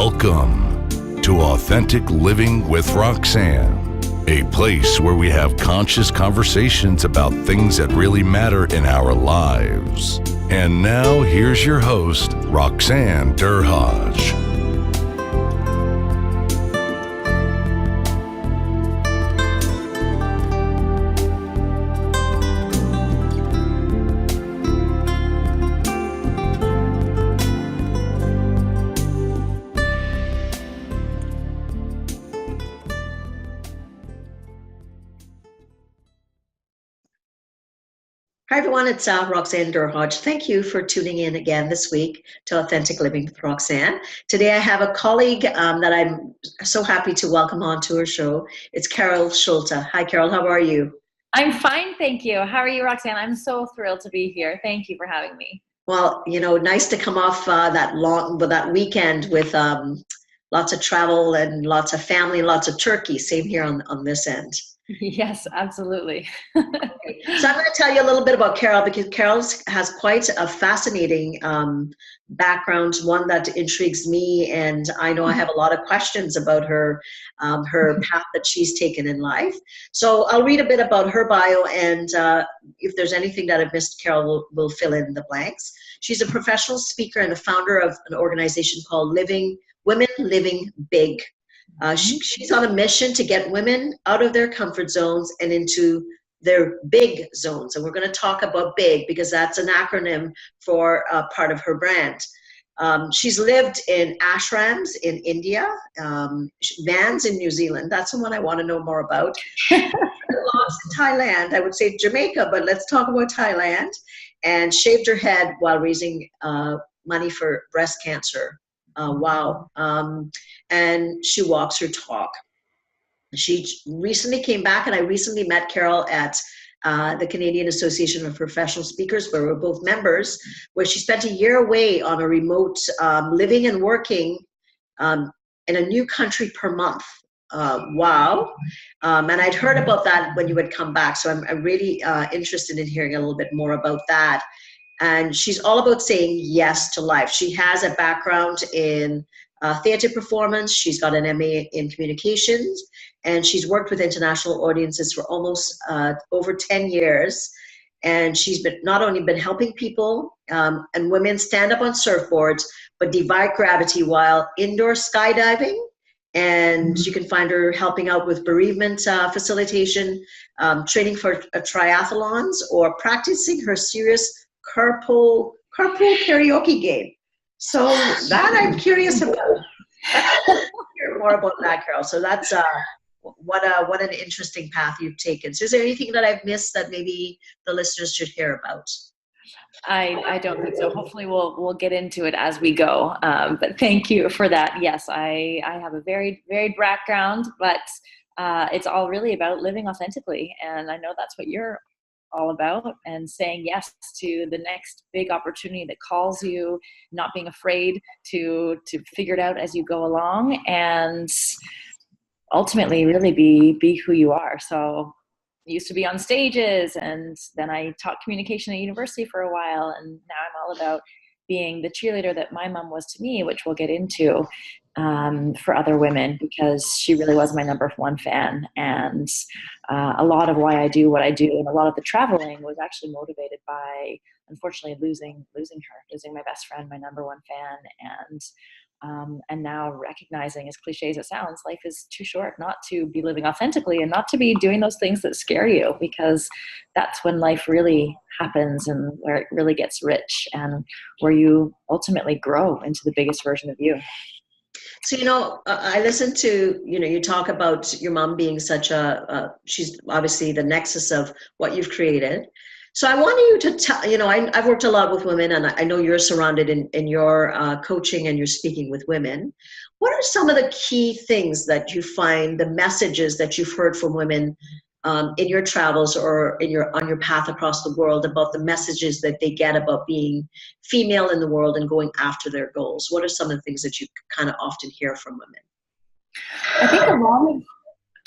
Welcome to Authentic Living with Roxanne, a place where we have conscious conversations about things that really matter in our lives. And now here's your host, Roxanne Derhodge. Hi everyone, it's Roxanne Derhodge. Thank you for tuning in again this week to Authentic Living with Roxanne. Today I have a colleague that I'm so happy to welcome on to her show. It's Carol Schulte. Hi Carol, how are you? I'm fine, thank you. How are you, Roxanne? I'm so thrilled to be here. Thank you for having me. Well, you know, nice to come off that weekend with lots of travel and lots of family, lots of turkey. Same here on this end. Yes, absolutely. Okay. So I'm going to tell you a little bit about Carol because Carol has quite a fascinating background, one that intrigues me, and I know I have a lot of questions about her path that she's taken in life. So I'll read a bit about her bio, and if there's anything that I've missed, Carol will fill in the blanks. She's a professional speaker and a founder of an organization called Women Living Big. She's on a mission to get women out of their comfort zones and into their big zones. And we're going to talk about big because that's an acronym for part of her brand. She's lived in ashrams in India, vans in New Zealand. That's the one I want to know more about. Dreadlocks in Thailand. I would say Jamaica, but let's talk about Thailand. And shaved her head while raising money for breast cancer. Wow. And she walks her talk. She recently came back, and I recently met Carol at the Canadian Association of Professional Speakers, where we're both members, where she spent a year away on a remote living and working in a new country per month. Wow. And I'd heard about that when you had come back, so I'm really interested in hearing a little bit more about that. And she's all about saying yes to life. She has a background in theater performance. She's got an MA in communications, and she's worked with international audiences for almost over 10 years. And she's not only been helping people and women stand up on surfboards, but defy gravity while indoor skydiving. And you can find her helping out with bereavement facilitation, training for triathlons, or practicing her serious carpool karaoke game. So that I'm curious about. Hear more about that, Carol. So that's what an interesting path you've taken. So is there anything that I've missed that maybe the listeners should hear about? I don't think so. Hopefully we'll get into it as we go. But thank you for that. Yes, I have a very varied background, but it's all really about living authentically. And I know that's what you're all about, and saying yes to the next big opportunity that calls you, not being afraid to figure it out as you go along, and ultimately really be who you are. So I used to be on stages, and then I taught communication at university for a while, and now I'm all about being the cheerleader that my mom was to me, which we'll get into for other women, because she really was my number one fan. And a lot of why I do what I do, and a lot of the traveling, was actually motivated by, unfortunately, losing my best friend, my number one fan. And now recognizing, as cliche as it sounds, life is too short not to be living authentically and not to be doing those things that scare you, because that's when life really happens and where it really gets rich and where you ultimately grow into the biggest version of you. So, you know, I listened to, you talk about your mom being such she's obviously the nexus of what you've created. So I want you to tell, I've worked a lot with women, and I know you're surrounded in your coaching and you're speaking with women. What are some of the key things that you find, the messages that you've heard from women in your travels or on your path across the world, about the messages that they get about being female in the world and going after their goals? What are some of the things that you kind of often hear from women? I think a lot of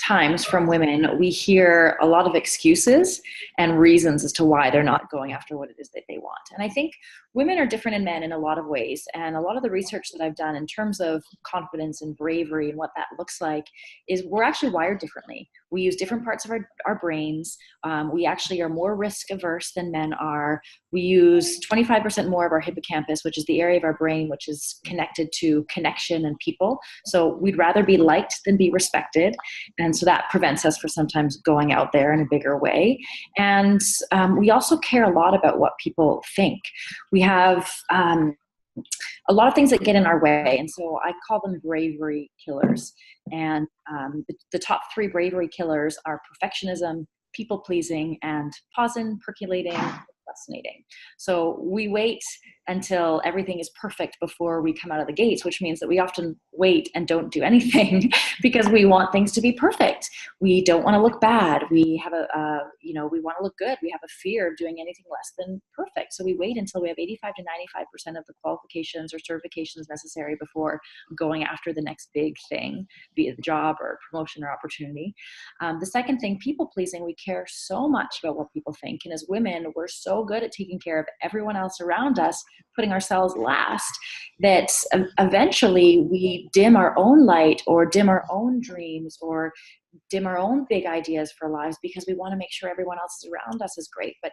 times from women, we hear a lot of excuses and reasons as to why they're not going after what it is that they want. And I think women are different in men in a lot of ways. And a lot of the research that I've done in terms of confidence and bravery and what that looks like is we're actually wired differently. We use different parts of our brains. We actually are more risk averse than men are. We use 25% more of our hippocampus, which is the area of our brain which is connected to connection and people. So we'd rather be liked than be respected. And so that prevents us from sometimes going out there in a bigger way. And we also care a lot about what people think. We have a lot of things that get in our way. And so I call them bravery killers. And the top 3 bravery killers are perfectionism, people pleasing, and pausing, percolating, procrastinating. So we wait until everything is perfect before we come out of the gates, which means that we often wait and don't do anything because we want things to be perfect. We don't want to look bad. We have we want to look good. We have a fear of doing anything less than perfect. So we wait until we have 85 to 95% of the qualifications or certifications necessary before going after the next big thing, be it the job or promotion or opportunity. The second thing, people pleasing, we care so much about what people think. And as women, we're so good at taking care of everyone else around us, putting ourselves last, that eventually we dim our own light or dim our own dreams or dim our own big ideas for lives because we want to make sure everyone else is around us is great. But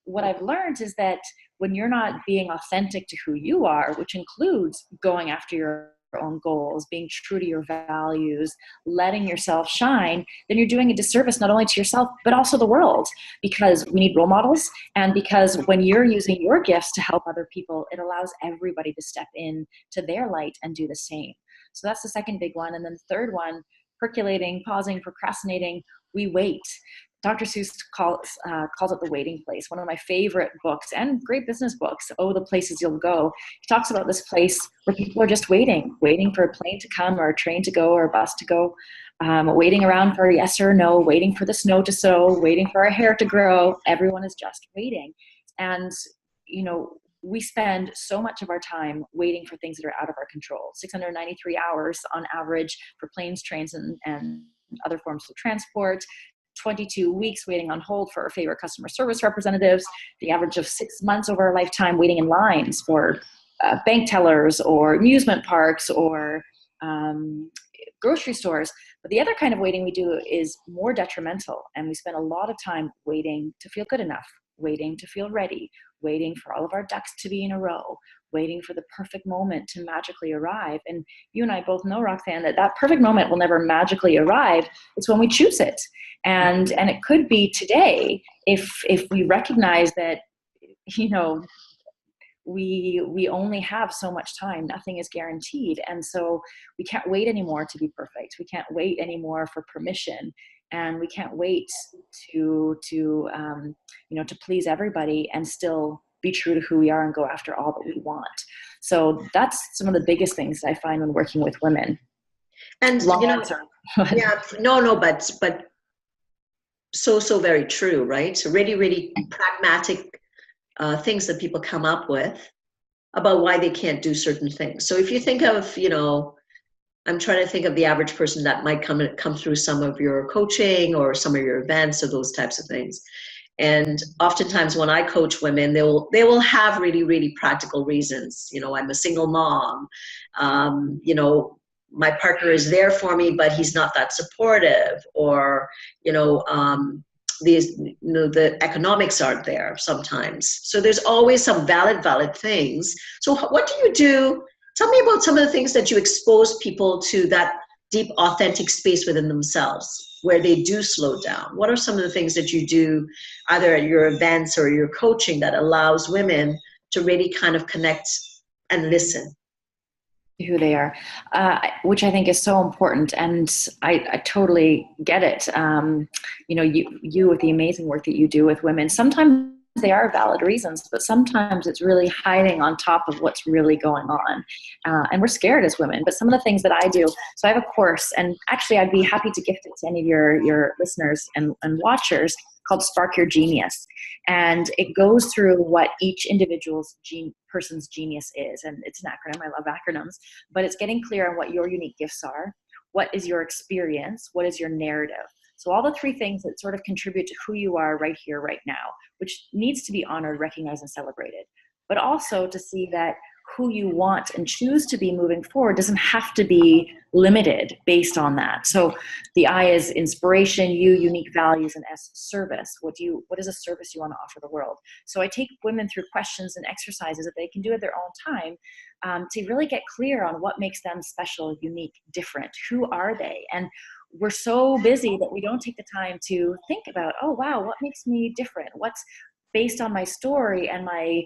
what I've learned is that when you're not being authentic to who you are, which includes going after your own goals, being true to your values, letting yourself shine, then you're doing a disservice not only to yourself, but also the world, because we need role models. And because when you're using your gifts to help other people, it allows everybody to step in to their light and do the same. So that's the second big one. And then the third one, percolating, pausing, procrastinating, we wait. Dr. Seuss calls it the waiting place. One of my favorite books and great business books, Oh, the Places You'll Go. He talks about this place where people are just waiting for a plane to come or a train to go or a bus to go, waiting around for a yes or no, waiting for the snow to sow, waiting for our hair to grow. Everyone is just waiting. And, we spend so much of our time waiting for things that are out of our control. 693 hours on average for planes, trains, and other forms of transport. 22 weeks waiting on hold for our favorite customer service representatives, the average of 6 months over our lifetime waiting in lines for bank tellers or amusement parks or grocery stores. But the other kind of waiting we do is more detrimental, and we spend a lot of time waiting to feel good enough, waiting to feel ready, waiting for all of our ducks to be in a row, waiting for the perfect moment to magically arrive. And you and I both know, Roxanne, that perfect moment will never magically arrive. It's when we choose it. And it could be today if we recognize that, we only have so much time. Nothing is guaranteed. And so we can't wait anymore to be perfect. We can't wait anymore for permission. And we can't wait to please everybody and still be true to who we are and go after all that we want. So that's some of the biggest things I find when working with women. And long answer. Yeah, but so very true, right? So really, really pragmatic things that people come up with about why they can't do certain things. So if you think of, I'm trying to think of the average person that might come through some of your coaching or some of your events or those types of things. And oftentimes when I coach women, they will have really, really practical reasons. I'm a single mom. My partner is there for me, but he's not that supportive, or, the economics aren't there sometimes. So there's always some valid things. So what do you do? Tell me about some of the things that you expose people to, that deep, authentic space within themselves where they do slow down. What are some of the things that you do either at your events or your coaching that allows women to really kind of connect and listen? Who they are, which I think is so important. And I totally get it. You with the amazing work that you do with women, sometimes they are valid reasons, but sometimes it's really hiding on top of what's really going on. And we're scared as women, but some of the things that I do, so I have a course, and actually I'd be happy to gift it to any of your listeners and watchers, called Spark Your Genius. And it goes through what each individual's person's genius is. And it's an acronym. I love acronyms, but it's getting clear on what your unique gifts are, what is your experience, what is your narrative. So all the three things that sort of contribute to who you are right here, right now, which needs to be honored, recognized, and celebrated. But also to see that who you want and choose to be moving forward doesn't have to be limited based on that. So the I is inspiration, U, unique values, and S, service. What is a service you want to offer the world? So I take women through questions and exercises that they can do at their own time, to really get clear on what makes them special, unique, different. Who are they? And we're so busy that we don't take the time to think about, oh wow, what makes me different? What's based on my story and my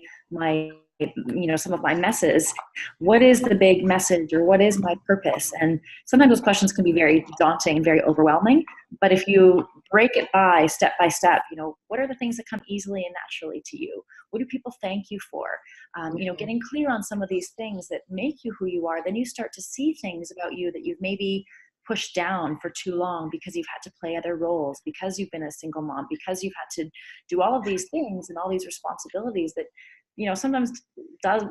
some of my messes, what is the big message, or what is my purpose? And sometimes those questions can be very daunting and very overwhelming, but if you break it by step, what are the things that come easily and naturally to you? What do people thank you for? Getting clear on some of these things that make you who you are, then you start to see things about you that you've maybe pushed down for too long because you've had to play other roles, because you've been a single mom, because you've had to do all of these things and all these responsibilities that sometimes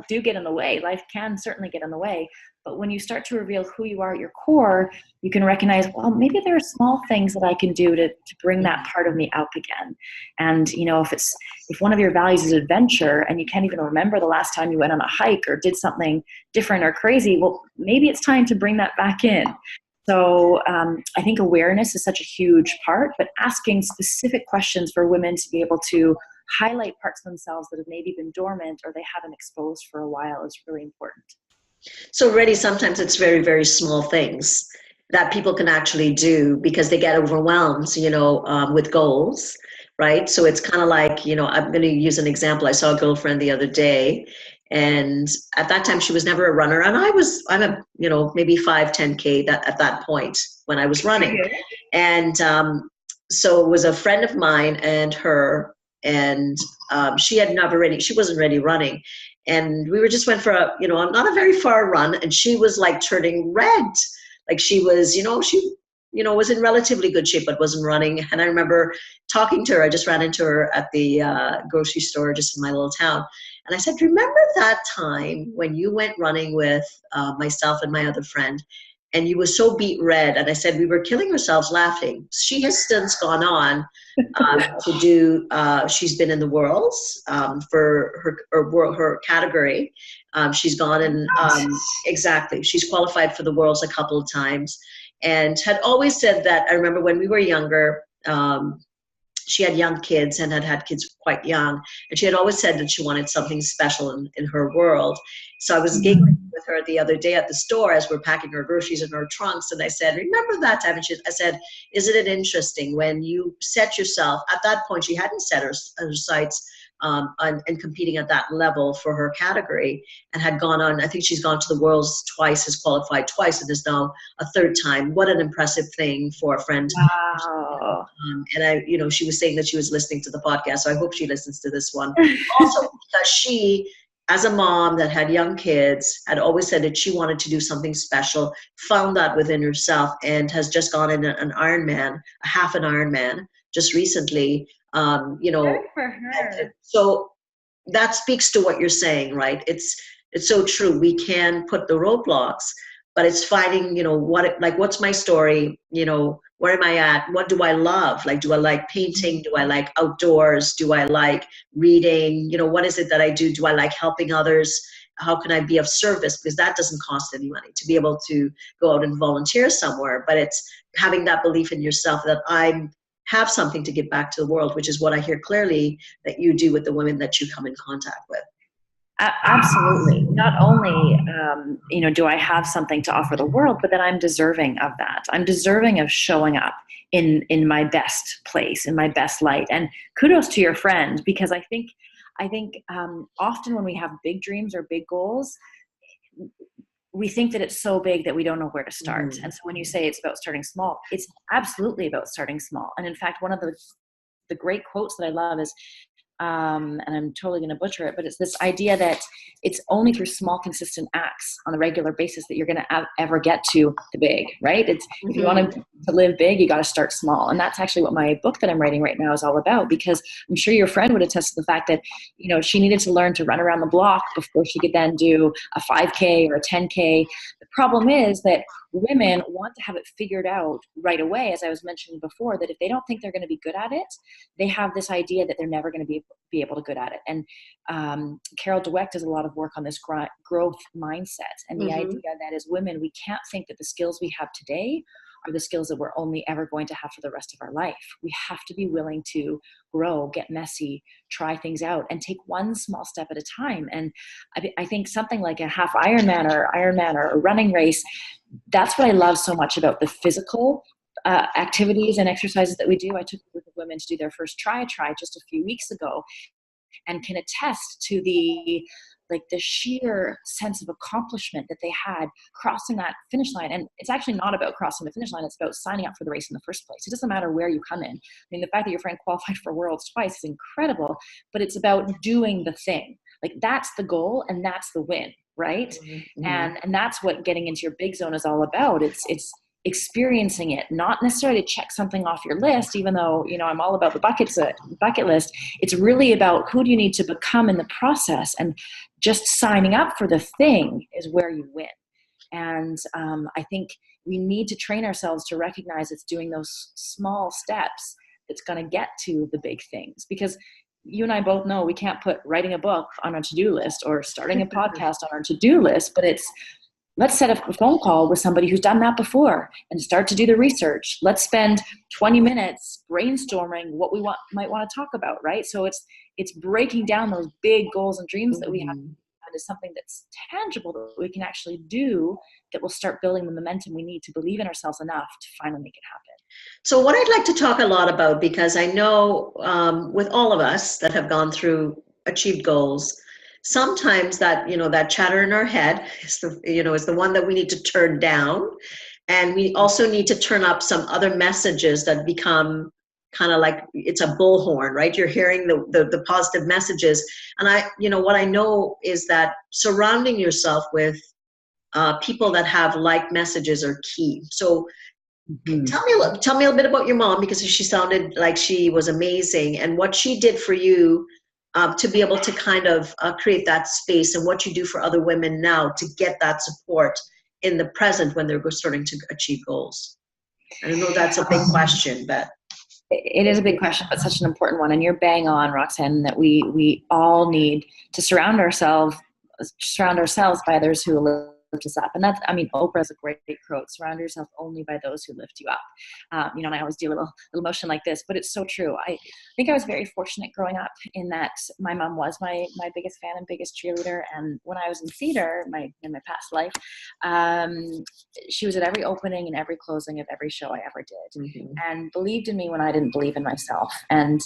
do get in the way. Life can certainly get in the way. But when you start to reveal who you are at your core, you can recognize, well, maybe there are small things that I can do to bring that part of me out again. And, if one of your values is adventure and you can't even remember the last time you went on a hike or did something different or crazy, well, maybe it's time to bring that back in. So I think awareness is such a huge part, but asking specific questions for women to be able to highlight parts of themselves that have maybe been dormant or they haven't exposed for a while is really important. So really, sometimes it's very, very small things that people can actually do because they get overwhelmed, with goals, right? So it's kind of like, I'm going to use an example. I saw a girlfriend the other day, and at that time she was never a runner, and I'm maybe 5-10K at that point when I was running. And so it was a friend of mine and her, and she wasn't ready running, and we just went for a not a very far run, and she was like turning red, like she was was in relatively good shape but wasn't running. And I remember talking to her. I just ran into her at the grocery store just in my little town, and I said, remember that time when you went running with myself and my other friend, and you were so beat red? And I said, we were killing ourselves laughing. She has since gone on to do, she's been in the Worlds for her category. She's gone and exactly, she's qualified for the Worlds a couple of times, and had always said that, I remember when we were younger, she had young kids and had kids quite young, and she had always said that she wanted something special in her world. So I was giggling with her the other day at the store as we're packing her groceries in her trunks, and I said, remember that time? And I said, isn't it interesting when you set yourself, at that point she hadn't set her sights and competing at that level for her category, and had gone on, I think she's gone to the Worlds twice, has qualified twice, and is now a third time. What an impressive thing for a friend. Wow. And she was saying that she was listening to the podcast, so I hope she listens to this one. Also because she, as a mom that had young kids, had always said that she wanted to do something special, found that within herself, and has just gone in an Ironman, a half an Ironman, just recently. Good for her. So that speaks to what you're saying, right? It's so true. We can put the roadblocks, but it's finding, what's my story? Where am I at? What do I love? Like, do I like painting? Do I like outdoors? Do I like reading? What is it that I do? Do I like helping others? How can I be of service? Because that doesn't cost any money to be able to go out and volunteer somewhere, but it's having that belief in yourself that I have something to give back to the world, which is what I hear clearly that you do with the women that you come in contact with. Absolutely. Not only, do I have something to offer the world, but that I'm deserving of that. I'm deserving of showing up in my best place, in my best light. And kudos to your friend, because I think often when we have big dreams or big goals, we think that it's so big that we don't know where to start. Mm-hmm. And so when you say it's about starting small, it's absolutely about starting small. And in fact, one of the great quotes that I love is, and I'm totally going to butcher it, but it's this idea that it's only through small, consistent acts on a regular basis that you're going to ever get to the big, right? It's if you want to live big, you got to start small. And that's actually what my book that I'm writing right now is all about, because I'm sure your friend would attest to the fact that, she needed to learn to run around the block before she could then do a 5K or a 10K. The problem is that women want to have it figured out right away, as I was mentioning before, that if they don't think they're going to be good at it, they have this idea that they're never going to be able to good at it. And Carol Dweck does a lot of work on this growth mindset, and the idea that as women, we can't think that the skills we have today are the skills that we're only ever going to have for the rest of our life. We have to be willing to grow, get messy, try things out, and take one small step at a time. And I think something like a half Ironman or a running race, that's what I love so much about the physical activities and exercises that we do. I took a group of women to do their first try just a few weeks ago, and can attest to the sheer sense of accomplishment that they had crossing that finish line. And it's actually not about crossing the finish line. It's about signing up for the race in the first place. It doesn't matter where you come in. I mean, the fact that your friend qualified for Worlds twice is incredible, but it's about doing the thing. Like, that's the goal and that's the win, right? And that's what getting into your big zone is all about. It's experiencing it, not necessarily to check something off your list, even though, I'm all about the bucket list. It's really about who do you need to become in the process, and just signing up for the thing is where you win. And I think we need to train ourselves to recognize it's doing those small steps that's going to get to the big things, because you and I both know we can't put writing a book on our to-do list or starting a podcast on our to-do list, but it's, let's set up a phone call with somebody who's done that before and start to do the research. Let's spend 20 minutes brainstorming what we might want to talk about, right? So it's breaking down those big goals and dreams that we have into something that's tangible that we can actually do, that will start building the momentum we need to believe in ourselves enough to finally make it happen. So what I'd like to talk a lot about, because I know with all of us that have gone through achieved goals, sometimes that, that chatter in our head is the one that we need to turn down. And we also need to turn up some other messages that become kind of like, it's a bullhorn, right? You're hearing the positive messages. And what I know is that surrounding yourself with people that have like messages are key. So tell me a little bit about your mom, because she sounded like she was amazing, and what she did for you to be able to kind of create that space, and what you do for other women now to get that support in the present when they're starting to achieve goals. I know that's a big question, but it is a big question, but such an important one. And you're bang on, Roxanne, that we all need to surround ourselves by others who lift us up. And that's, Oprah's a great quote: surround yourself only by those who lift you up. And I always do a little motion like this, but it's so true. I think I was very fortunate growing up in that my mom was my biggest fan and biggest cheerleader. And when I was in theater, in my past life, she was at every opening and every closing of every show I ever did, and believed in me when I didn't believe in myself. And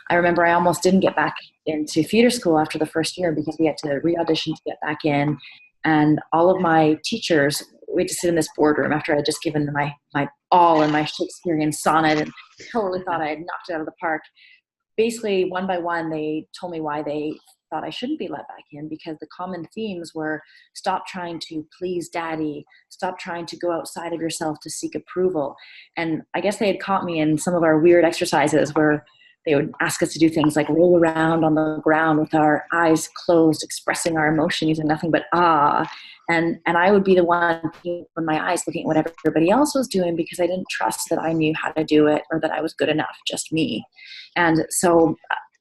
I remember I almost didn't get back into theater school after the first year, because we had to re-audition to get back in. And all of my teachers, we had to sit in this boardroom after I had just given my all in my Shakespearean sonnet and totally thought I had knocked it out of the park. Basically, one by one, they told me why they thought I shouldn't be let back in, because the common themes were: stop trying to please daddy, stop trying to go outside of yourself to seek approval. And I guess they had caught me in some of our weird exercises where they would ask us to do things like roll around on the ground with our eyes closed, expressing our emotion using nothing but ah. And I would be the one with my eyes looking at what everybody else was doing, because I didn't trust that I knew how to do it or that I was good enough, just me. And so,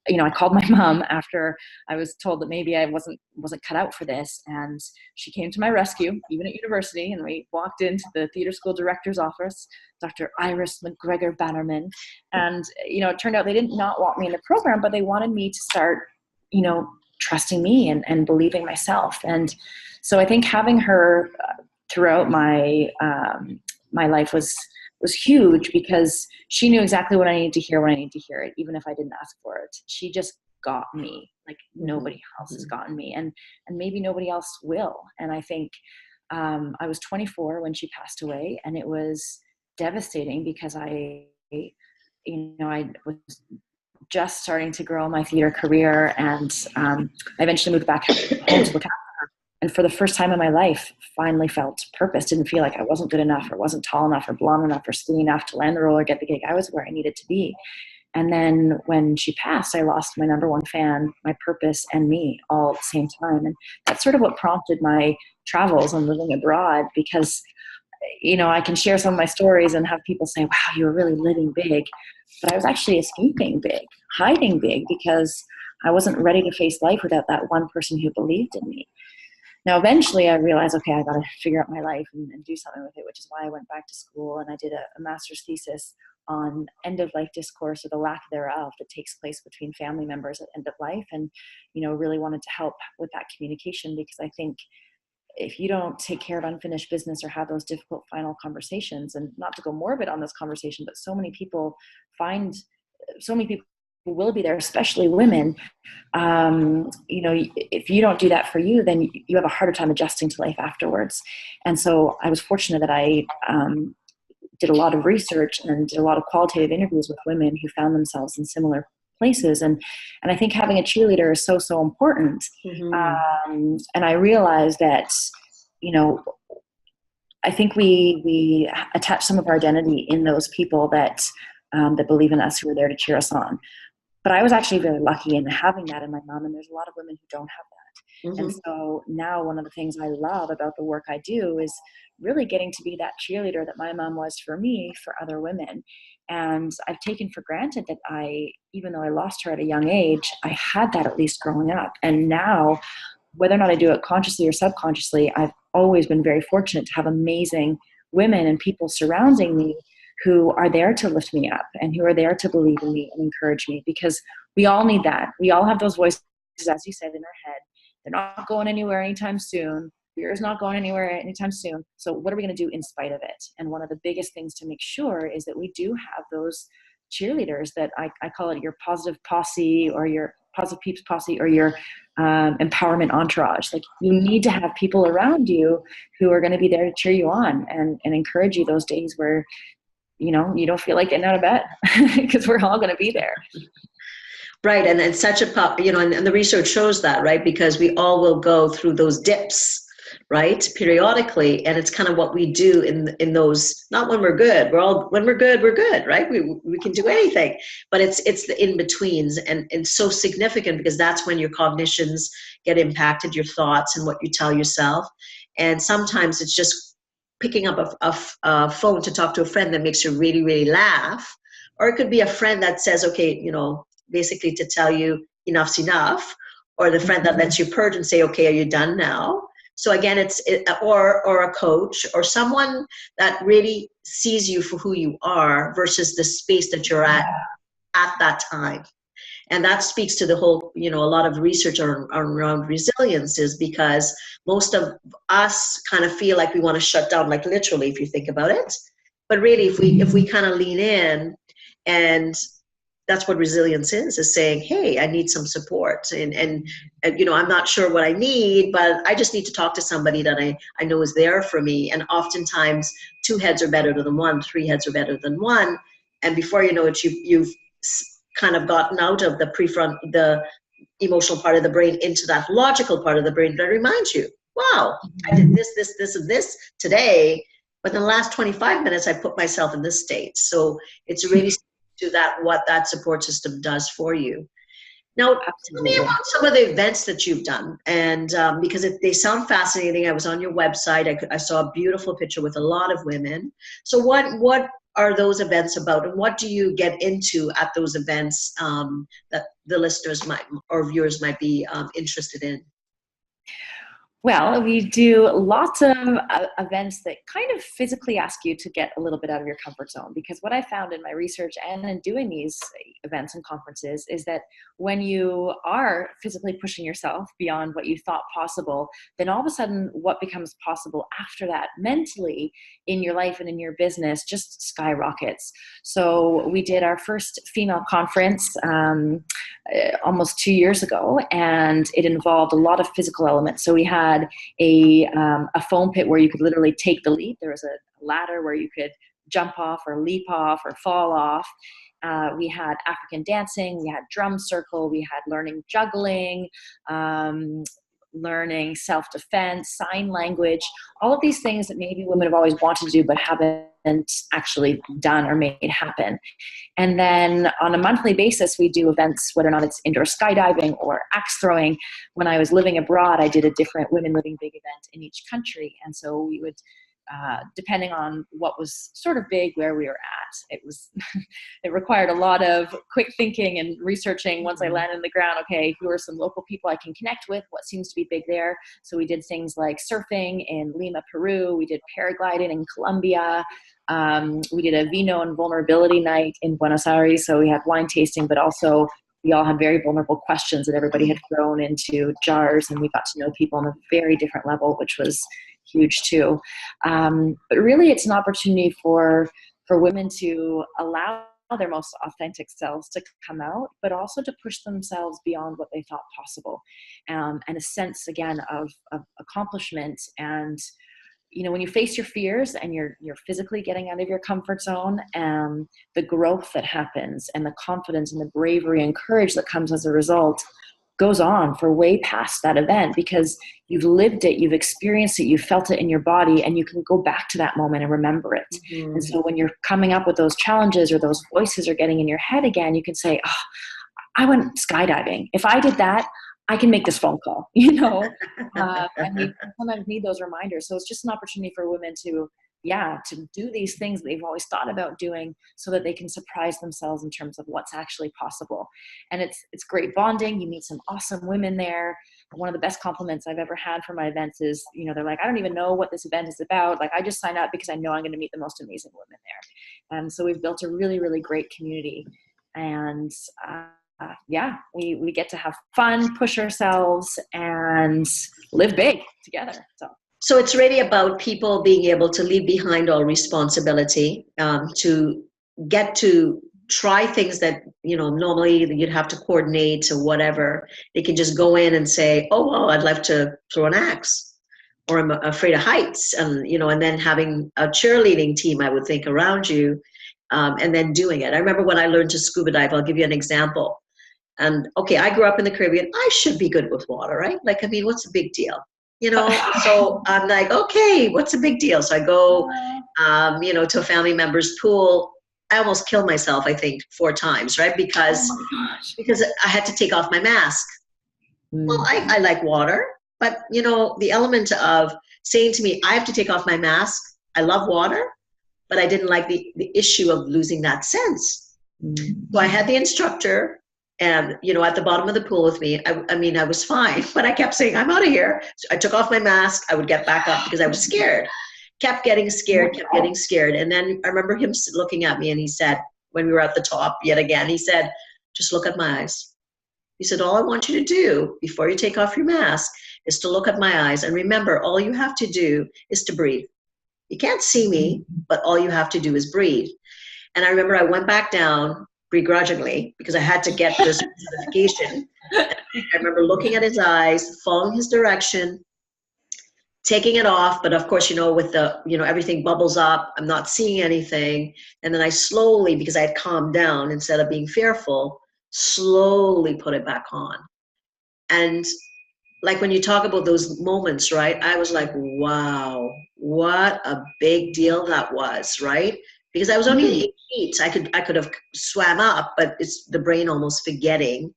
I called my mom after I was told that maybe I wasn't cut out for this. And she came to my rescue, even at university. And we walked into the theater school director's office, Dr. Iris McGregor Bannerman. And, it turned out they did not want me in the program, but they wanted me to start, trusting me and believing myself. And so I think having her throughout my life was huge, because she knew exactly what I needed to hear when I needed to hear it, even if I didn't ask for it. She just got me like nobody else has gotten me, and maybe nobody else will. And I think I was 24 when she passed away, and it was devastating, because I was just starting to grow my theater career, and I eventually moved back home to look after her. And for the first time in my life, finally felt purpose. Didn't feel like I wasn't good enough, or wasn't tall enough, or blonde enough, or skinny enough to land the role or get the gig. I was where I needed to be. And then when she passed, I lost my number one fan, my purpose, and me all at the same time. And that's sort of what prompted my travels and living abroad, because I can share some of my stories and have people say, wow, you were really living big. But I was actually escaping big, hiding big, because I wasn't ready to face life without that one person who believed in me. Now, eventually I realized, okay, I got to figure out my life and do something with it, which is why I went back to school and I did a master's thesis on end-of-life discourse, or the lack thereof, that takes place between family members at end of life. And, really wanted to help with that communication, because I think if you don't take care of unfinished business or have those difficult final conversations, and not to go morbid on this conversation, but so many people will be there, especially women. If you don't do that for you, then you have a harder time adjusting to life afterwards. And so I was fortunate that I did a lot of research and did a lot of qualitative interviews with women who found themselves in similar places. And I think having a cheerleader is so, so important. And I realized that, I think we attach some of our identity in those people that believe in us, who are there to cheer us on. But I was actually very lucky in having that in my mom, and there's a lot of women who don't have that. And so now one of the things I love about the work I do is really getting to be that cheerleader that my mom was for me, for other women. And I've taken for granted that even though I lost her at a young age, I had that at least growing up. And now, whether or not I do it consciously or subconsciously, I've always been very fortunate to have amazing women and people surrounding me who are there to lift me up and who are there to believe in me and encourage me, because we all need that. We all have those voices, as you said, in our head. They're not going anywhere anytime soon. Yours not going anywhere anytime soon. So what are we going to do in spite of it? And one of the biggest things to make sure is that we do have those cheerleaders that I call it your positive posse, or your positive peeps posse, or your empowerment entourage. Like, you need to have people around you who are going to be there to cheer you on and encourage you those days where you don't feel like getting out of bed, because we're all going to be there. Right. And it's such a and the research shows that, right? Because we all will go through those dips, right? Periodically. And it's kind of what we do in those, not when we're good. When we're good, right? We can do anything, but it's the in-betweens, and it's so significant, because that's when your cognitions get impacted, your thoughts and what you tell yourself. And sometimes it's just picking up a phone to talk to a friend that makes you really, really laugh. Or it could be a friend that says, okay, basically to tell you enough's enough, or the friend that lets you purge and say, okay, are you done now? So again, or a coach, or someone that really sees you for who you are versus the space that you're at that time. And that speaks to the whole, a lot of research around resilience, is because most of us kind of feel like we want to shut down, like literally, if you think about it. But really, if we kind of lean in, and that's what resilience is saying, hey, I need some support. And I'm not sure what I need, but I just need to talk to somebody that I know is there for me. And oftentimes 2 heads are better than 1, 3 heads are better than 1. And before you know it, you've kind of gotten out of the emotional part of the brain into that logical part of the brain that reminds you, wow, I did this, and this today, but in the last 25 minutes, I put myself in this state. So it's really to that, what that support system does for you. Now, tell me about some of the events that you've done, and because they sound fascinating. I was on your website. I saw a beautiful picture with a lot of women. So what are those events about, and what do you get into at those events that the listeners or viewers might be interested in? Well, we do lots of events that kind of physically ask you to get a little bit out of your comfort zone, because what I found in my research and in doing these events and conferences is that when you are physically pushing yourself beyond what you thought possible, then all of a sudden what becomes possible after that mentally in your life and in your business just skyrockets. So we did our first female conference almost 2 years ago, and it involved a lot of physical elements. So we had a foam pit where you could literally take the leap. There was a ladder where you could jump off or leap off or fall off. We had African dancing, we had drum circle, we had learning juggling, learning self-defense, sign language, all of these things that maybe women have always wanted to do but haven't actually done or made happen. And then on a monthly basis, we do events, whether or not it's indoor skydiving or axe throwing. When I was living abroad, I did a different Women Living Big event in each country. And so we would depending on what was sort of big where we were at. It was, it required a lot of quick thinking and researching once I landed on the ground. Okay, who are some local people I can connect with? What seems to be big there? So we did things like surfing in Lima, Peru. We did paragliding in Colombia. We did a vino and vulnerability night in Buenos Aires. So we had wine tasting, but also we all had very vulnerable questions that everybody had thrown into jars, and we got to know people on a very different level, which was huge too. But really it's an opportunity for women to allow their most authentic selves to come out, but also to push themselves beyond what they thought possible. And a sense again of accomplishment. And when you face your fears and you're physically getting out of your comfort zone, and the growth that happens and the confidence and the bravery and courage that comes as a result goes on for way past that event, because you've lived it, you've experienced it, you've felt it in your body, and you can go back to that moment and remember it. Mm-hmm. And so when you're coming up with those challenges or those voices are getting in your head again, you can say, oh, I went skydiving. If I did that, I can make this phone call, I sometimes need those reminders. So it's just an opportunity for women to do these things that they've always thought about doing, so that they can surprise themselves in terms of what's actually possible. And it's great bonding. You meet some awesome women there. One of the best compliments I've ever had for my events is, they're like, I don't even know what this event is about. Like, I just sign up because I know I'm going to meet the most amazing women there. And so we've built a really, really great community. And we get to have fun, push ourselves, and live big together. So it's really about people being able to leave behind all responsibility, to get to try things that, normally you'd have to coordinate or whatever. They can just go in and say, oh, well, I'd like to throw an axe, or I'm afraid of heights. And then having a cheerleading team, I would think, around you, and then doing it. I remember when I learned to scuba dive, I'll give you an example. And okay, I grew up in the Caribbean. I should be good with water, right? Like, what's the big deal? So I'm like, okay, what's the big deal? So I go, to a family member's pool. I almost killed myself, I think, 4 times, right? Because I had to take off my mask. Well, I like water, but the element of saying to me, I have to take off my mask. I love water, but I didn't like the issue of losing that sense. So I had the instructor, and, at the bottom of the pool with me. I was fine, but I kept saying, I'm out of here. So I took off my mask. I would get back up because I was scared. Kept getting scared. And then I remember him looking at me, and he said, when we were at the top yet again, he said, just look at my eyes. He said, all I want you to do before you take off your mask is to look at my eyes. And remember, all you have to do is to breathe. You can't see me, but all you have to do is breathe. And I remember I went back down begrudgingly because I had to get this certification. I remember looking at his eyes, following his direction, taking it off. But of course, with the, everything bubbles up. I'm not seeing anything. And then I slowly, because I had calmed down, instead of being fearful, slowly put it back on. And like when you talk about those moments, right? I was like, wow, what a big deal that was, right? Because I was only 8 feet. I could have swam up, but it's the brain almost forgetting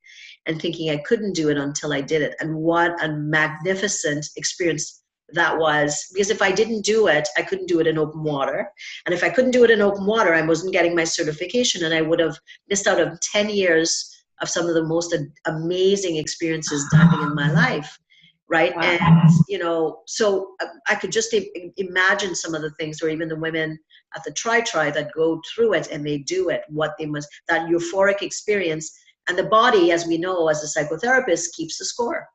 and thinking I couldn't do it until I did it. And what a magnificent experience that was. Because if I didn't do it, I couldn't do it in open water. And if I couldn't do it in open water, I wasn't getting my certification, and I would have missed out on 10 years of some of the most amazing experiences diving in my life. Right. Wow. And, so I could just imagine some of the things, or even the women at the try that go through it and they do it, that euphoric experience. And the body, as we know, as a psychotherapist, keeps the score.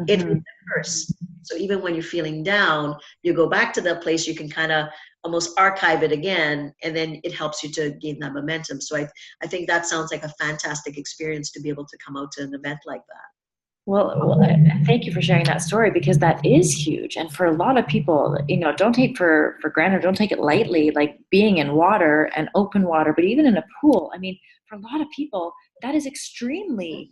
It remembers. So even when you're feeling down, you go back to that place, you can kind of almost archive it again, and then it helps you to gain that momentum. So I think that sounds like a fantastic experience to be able to come out to an event like that. Well, thank you for sharing that story, because that is huge. And for a lot of people, don't take for granted, don't take it lightly, like being in water and open water, but even in a pool. For a lot of people, that is extremely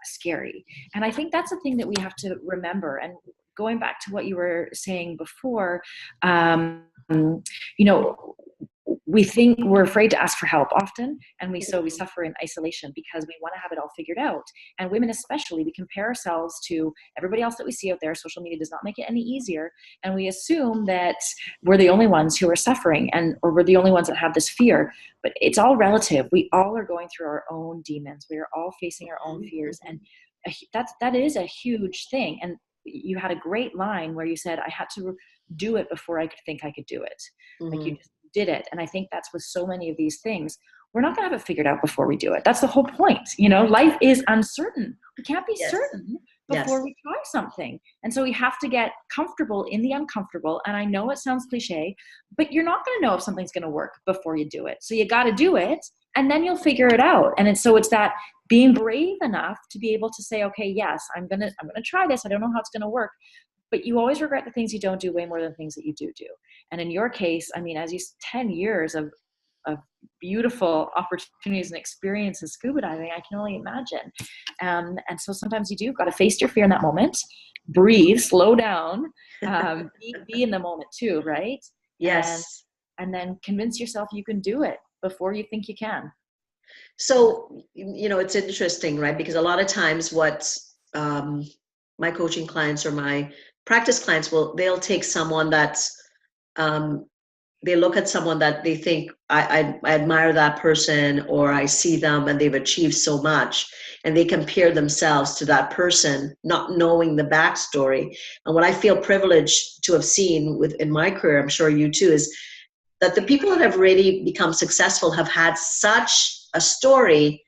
scary. And I think that's the thing that we have to remember. And going back to what you were saying before, we think we're afraid to ask for help often, and we suffer in isolation because we want to have it all figured out. And women especially, we compare ourselves to everybody else that we see out there. Social media does not make it any easier, and we assume that we're the only ones who are suffering, or we're the only ones that have this fear. But it's all relative. We all are going through our own demons. We are all facing our own fears, and that is a huge thing. And you had a great line where you said, I had to do it before I could think I could do it. Like, you just did it. And I think that's with so many of these things. We're not going to have it figured out before we do it. That's the whole point. Life is uncertain. We can't be certain before we try something. And so we have to get comfortable in the uncomfortable. And I know it sounds cliche, but you're not going to know if something's going to work before you do it. So you got to do it, and then you'll figure it out. And it's that being brave enough to be able to say, okay, yes, I'm going to try this. I don't know how it's going to work. But you always regret the things you don't do way more than things that you do. And in your case, I mean, 10 years of beautiful opportunities and experience in scuba diving, I can only imagine. And so sometimes you do got to face your fear in that moment, breathe, slow down, be in the moment too, right? Yes. And then convince yourself you can do it before you think you can. So, it's interesting, right? Because a lot of times what my coaching clients or my practice clients they'll take someone that's, they look at someone that they think, I admire that person, or I see them and they've achieved so much, and they compare themselves to that person, not knowing the backstory. And what I feel privileged to have seen in my career, I'm sure you too, is that the people that have really become successful have had such a story.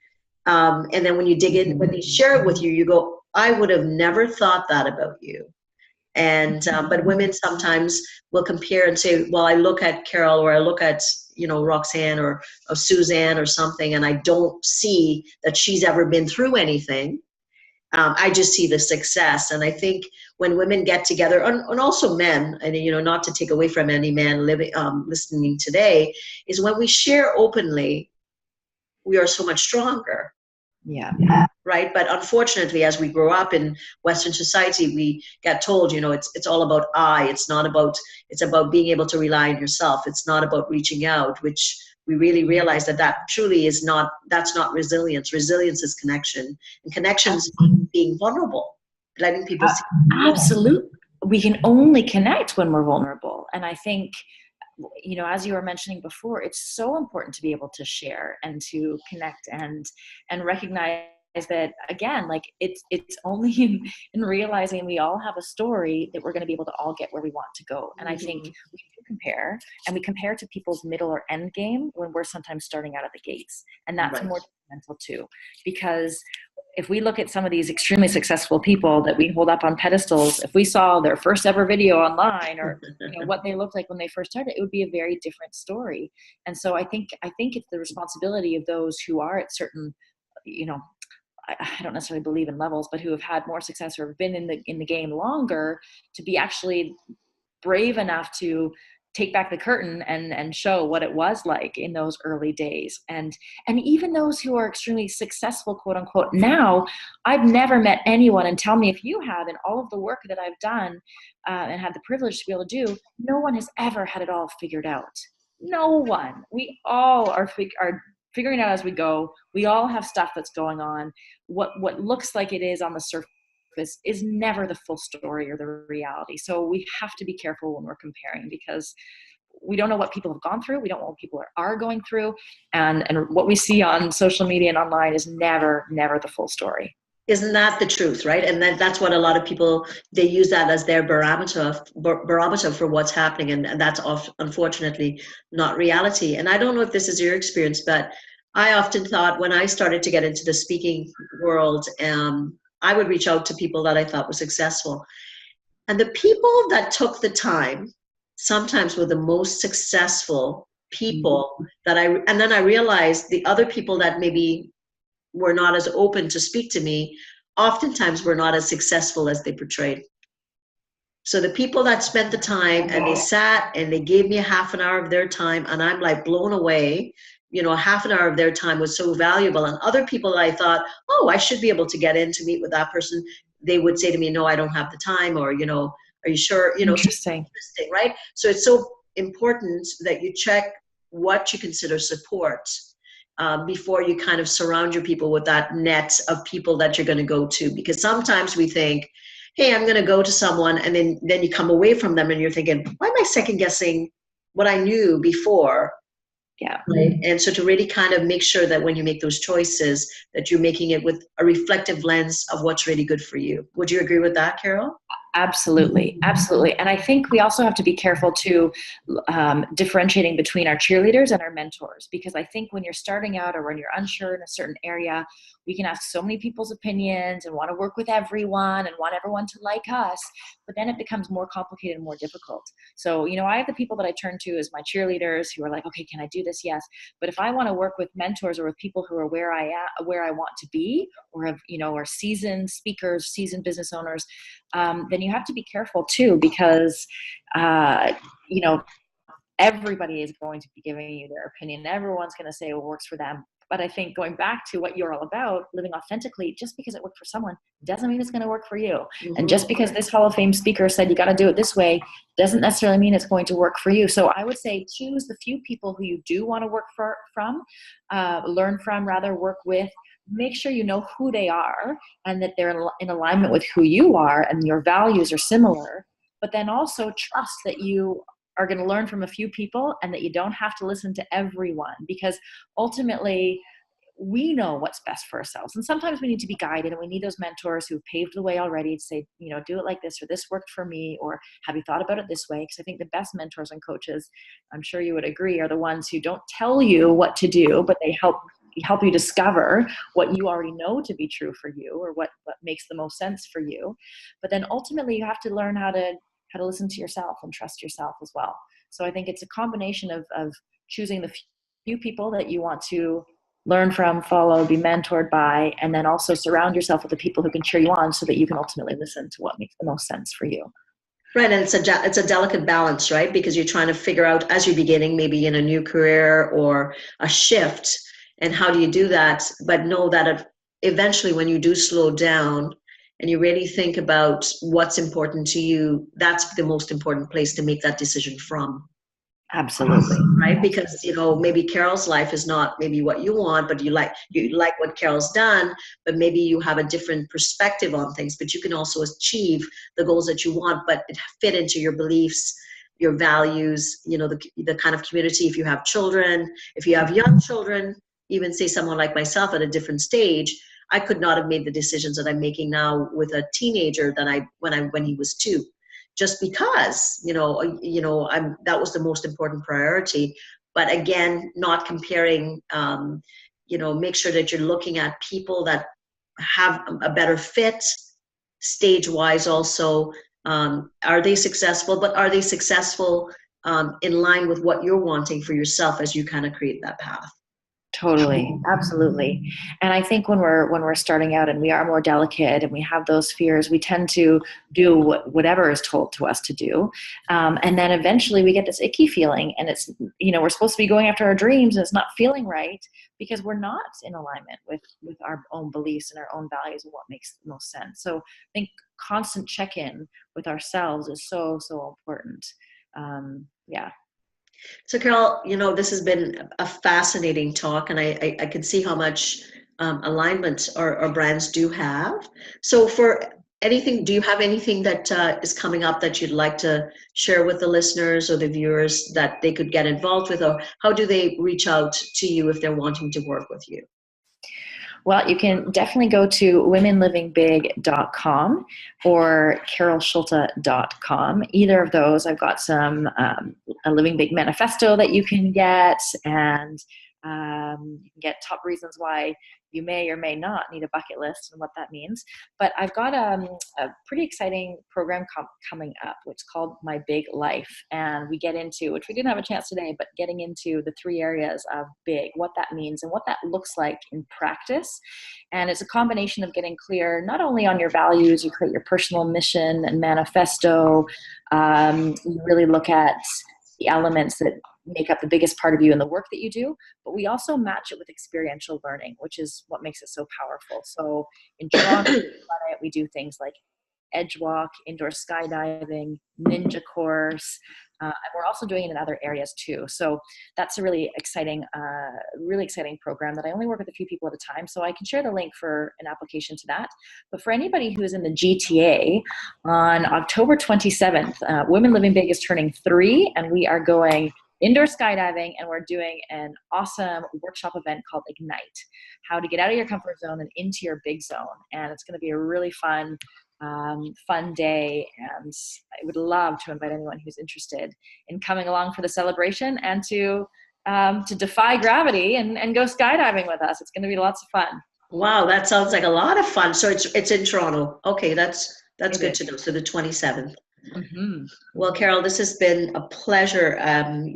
And then when you dig in, when they share it with you, you go, I would have never thought that about you. And but women sometimes will compare and say, well, I look at Carol, or I look at Roxanne or Suzanne or something, and I don't see that she's ever been through anything. I just see the success. And I think when women get together, and also men, and not to take away from any man listening today, is when we share openly, we are so much stronger. Yeah. Right. But unfortunately, as we grow up in Western society, we get told, it's all about it's about being able to rely on yourself. It's not about reaching out, which we really realize that truly is not, that's not resilience. Resilience is connection, and connection is being vulnerable, letting people see. Absolutely. We can only connect when we're vulnerable. And I think, as you were mentioning before, it's so important to be able to share and to connect and recognize that, again, like it's only in realizing we all have a story that we're going to be able to all get where we want to go. And I think we do compare, and we compare to people's middle or end game when we're sometimes starting out of the gates. And that's more detrimental too, because if we look at some of these extremely successful people that we hold up on pedestals, if we saw their first ever video online, or what they looked like when they first started, it would be a very different story. And so I think it's the responsibility of those who are at certain, I don't necessarily believe in levels, but who have had more success or have been in the game longer, to be actually brave enough to take back the curtain and show what it was like in those early days. And even those who are extremely successful, quote unquote, now, I've never met anyone, and tell me if you have, in all of the work that I've done and had the privilege to be able to do, no one has ever had it all figured out. No one. We all are figuring it out as we go. We all have stuff that's going on. What looks like it is on the surface is never the full story or the reality. So we have to be careful when we're comparing, because we don't know what people have gone through. We don't know what people are going through. And what we see on social media and online is never the full story. Isn't that the truth, right? And that's what a lot of people, they use that as their barometer for what's happening. And that's unfortunately not reality. And I don't know if this is your experience, but I often thought when I started to get into the speaking world, I would reach out to people that I thought were successful. And the people that took the time sometimes were the most successful people and then I realized the other people that maybe were not as open to speak to me, oftentimes were not as successful as they portrayed. So the people that spent the time and they sat and they gave me a half an hour of their time, and I'm like blown away. Half an hour of their time was so valuable. And other people that I thought, oh, I should be able to get in to meet with that person, they would say to me, no, I don't have the time, or, are you sure? Interesting, right? So it's so important that you check what you consider support before you kind of surround your people with that net of people that you're going to go to. Because sometimes we think, hey, I'm going to go to someone, and then you come away from them and you're thinking, why am I second guessing what I knew before? Yeah. Right. And so to really kind of make sure that when you make those choices, that you're making it with a reflective lens of what's really good for you. Would you agree with that, Carol? Absolutely. Absolutely. And I think we also have to be careful to differentiating between our cheerleaders and our mentors, because I think when you're starting out or when you're unsure in a certain area, we can ask so many people's opinions and want to work with everyone and want everyone to like us, but then it becomes more complicated and more difficult. So, I have the people that I turn to as my cheerleaders who are like, okay, can I do this? Yes. But if I want to work with mentors or with people who are where I want to be, or have, are seasoned speakers, seasoned business owners, then you have to be careful too, because, everybody is going to be giving you their opinion. Everyone's going to say what works for them. But I think going back to what you're all about, living authentically, just because it worked for someone doesn't mean it's going to work for you. Mm-hmm. And just because this Hall of Fame speaker said you got to do it this way doesn't necessarily mean it's going to work for you. So I would say choose the few people who you do want to learn from, rather work with. Make sure you know who they are and that they're in alignment with who you are and your values are similar. But then also trust that you are going to learn from a few people and that you don't have to listen to everyone, because ultimately we know what's best for ourselves. And sometimes we need to be guided, and we need those mentors who paved the way already to say, do it like this, or this worked for me, or have you thought about it this way? Because I think the best mentors and coaches, I'm sure you would agree, are the ones who don't tell you what to do, but they help you discover what you already know to be true for you, or what makes the most sense for you. But then ultimately you have to learn how to listen to yourself and trust yourself as well. So I think it's a combination of choosing the few people that you want to learn from, follow, be mentored by, and then also surround yourself with the people who can cheer you on so that you can ultimately listen to what makes the most sense for you. Right, and it's a delicate balance, right? Because you're trying to figure out as you're beginning, maybe in a new career or a shift, and how do you do that? But know that eventually when you do slow down and you really think about what's important to you, that's the most important place to make that decision from. Absolutely. Right? Because, maybe Carol's life is not maybe what you want, but you like what Carol's done, but maybe you have a different perspective on things, but you can also achieve the goals that you want, but it fit into your beliefs, your values, the kind of community. If you have children, if you have young children, even say someone like myself at a different stage, I could not have made the decisions that I'm making now with a teenager than when he was 2, just because that was the most important priority. But again, not comparing. Make sure that you're looking at people that have a better fit, stage wise. Also, are they successful? But are they successful in line with what you're wanting for yourself as you kind of create that path? Totally. Absolutely. And I think when we're starting out and we are more delicate and we have those fears, we tend to do whatever is told to us to do. And then eventually we get this icky feeling, and it's, we're supposed to be going after our dreams and it's not feeling right because we're not in alignment with our own beliefs and our own values and what makes the most sense. So I think constant check-in with ourselves is so, so important. Yeah. So Carol, this has been a fascinating talk, and I can see how much alignment our brands do have. So for anything, do you have anything that is coming up that you'd like to share with the listeners or the viewers that they could get involved with, or how do they reach out to you if they're wanting to work with you? Well, you can definitely go to womenlivingbig.com or carolschulte.com. Either of those, I've got some a Living Big manifesto that you can get, and you can get top reasons why you may or may not need a bucket list and what that means. But I've got a pretty exciting program coming up, which is called My Big Life. And we get into, which we didn't have a chance today, but getting into the 3 areas of big, what that means and what that looks like in practice. And it's a combination of getting clear, not only on your values, you create your personal mission and manifesto. You really look at the elements that make up the biggest part of you in the work that you do, but we also match it with experiential learning, which is what makes it so powerful. So in Toronto, we do things like edge walk, indoor skydiving, ninja course. And we're also doing it in other areas too. So that's a really exciting program that I only work with a few people at a time. So I can share the link for an application to that. But for anybody who is in the GTA, on October 27th, Women Living Big is turning 3, and we are going indoor skydiving, and we're doing an awesome workshop event called Ignite, how to get out of your comfort zone and into your big zone. And it's going to be a really fun day, and I would love to invite anyone who's interested in coming along for the celebration and to defy gravity and go skydiving with us. It's going to be lots of fun. Wow, that sounds like a lot of fun. So it's in Toronto. Okay, that's good to know. So the 27th. Mm-hmm. Well, Carol, this has been a pleasure. And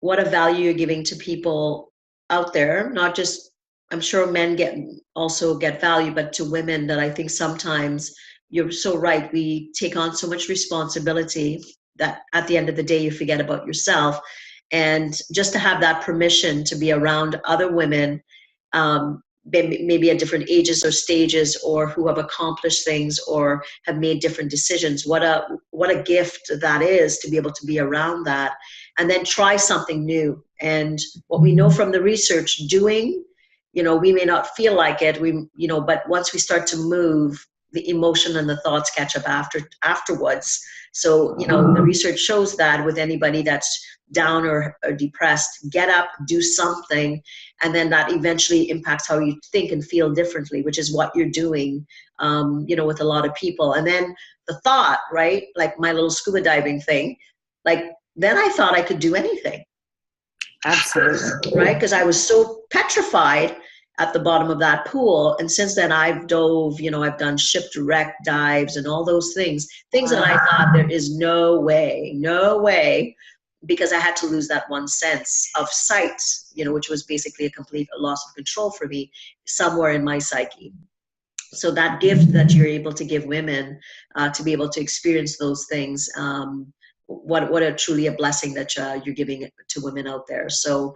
what a value you're giving to people out there, not just, I'm sure men also get value, but to women, that I think sometimes you're so right. We take on so much responsibility that at the end of the day, you forget about yourself. And just to have that permission to be around other women, maybe at different ages or stages, or who have accomplished things or have made different decisions. What a gift that is, to be able to be around that and then try something new. And what we know from the research, doing, we may not feel like it, but once we start to move, the emotion and the thoughts catch up afterwards. So, the research shows that with anybody that's down or depressed, get up, do something, and then that eventually impacts how you think and feel differently, which is what you're doing, with a lot of people. And then the thought, right, like my little scuba diving thing, like then I thought I could do anything. Absolutely. Right, because I was so petrified at the bottom of that pool. And since then I've dove, I've done shipwreck dives and all those things that I thought there is no way, because I had to lose that one sense of sight, which was basically a complete loss of control for me somewhere in my psyche. So that gift that you're able to give women to be able to experience those things, what a truly a blessing that you're giving to women out there. So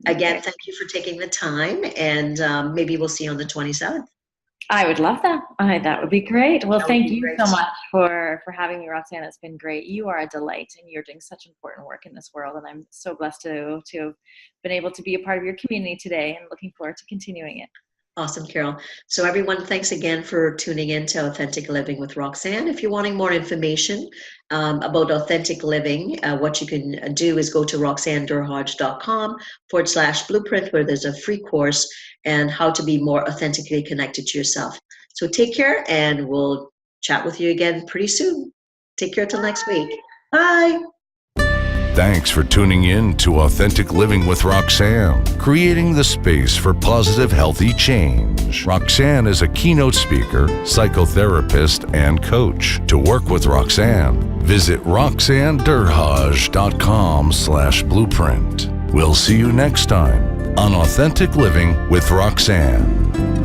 again, thank you for taking the time, and maybe we'll see you on the 27th. I would love that. That would be great. Well, thank you great. so much for having me, Roxanne. It's been great. You are a delight, and you're doing such important work in this world. And I'm so blessed to have been able to be a part of your community today, and looking forward to continuing it. Awesome, Carol. So everyone, thanks again for tuning in to Authentic Living with Roxanne. If you're wanting more information about authentic living, what you can do is go to roxannedurhodge.com/blueprint, where there's a free course and how to be more authentically connected to yourself. So take care, and we'll chat with you again pretty soon. Take care till next week. Bye. Thanks for tuning in to Authentic Living with Roxanne, creating the space for positive, healthy change. Roxanne is a keynote speaker, psychotherapist, and coach. To work with Roxanne, visit roxannedurhodge.com/blueprint. We'll see you next time on Authentic Living with Roxanne.